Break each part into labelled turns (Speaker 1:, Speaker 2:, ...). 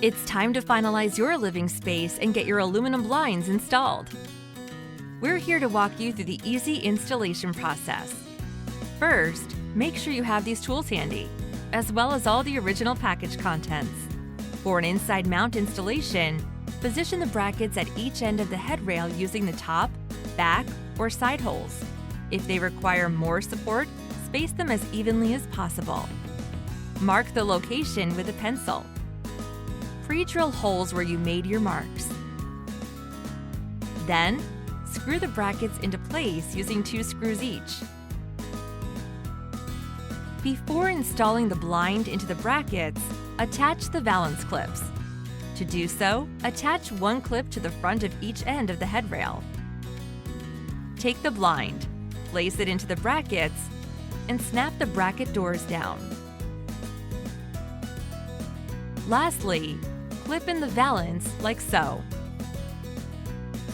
Speaker 1: It's time to finalize your living space and get your aluminum blinds installed. We're here to walk you through the easy installation process. First, make sure you have these tools handy, as well as all the original package contents. For an inside mount installation, position the brackets at each end of the headrail using the top, back, or side holes. If they require more support, space them as evenly as possible. Mark the location with a pencil. Pre-drill holes where you made your marks. Then, screw the brackets into place using 2 screws each. Before installing the blind into the brackets, attach the valance clips. To do so, attach 1 clip to the front of each end of the headrail. Take the blind, place it into the brackets, and snap the bracket doors down. Lastly, clip in the valance like so.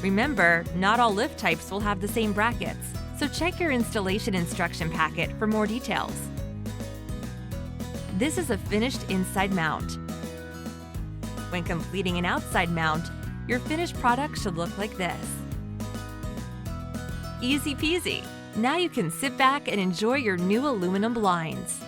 Speaker 1: Remember, not all lift types will have the same brackets, so check your installation instruction packet for more details. This is a finished inside mount. When completing an outside mount, your finished product should look like this. Easy peasy! Now you can sit back and enjoy your new aluminum blinds.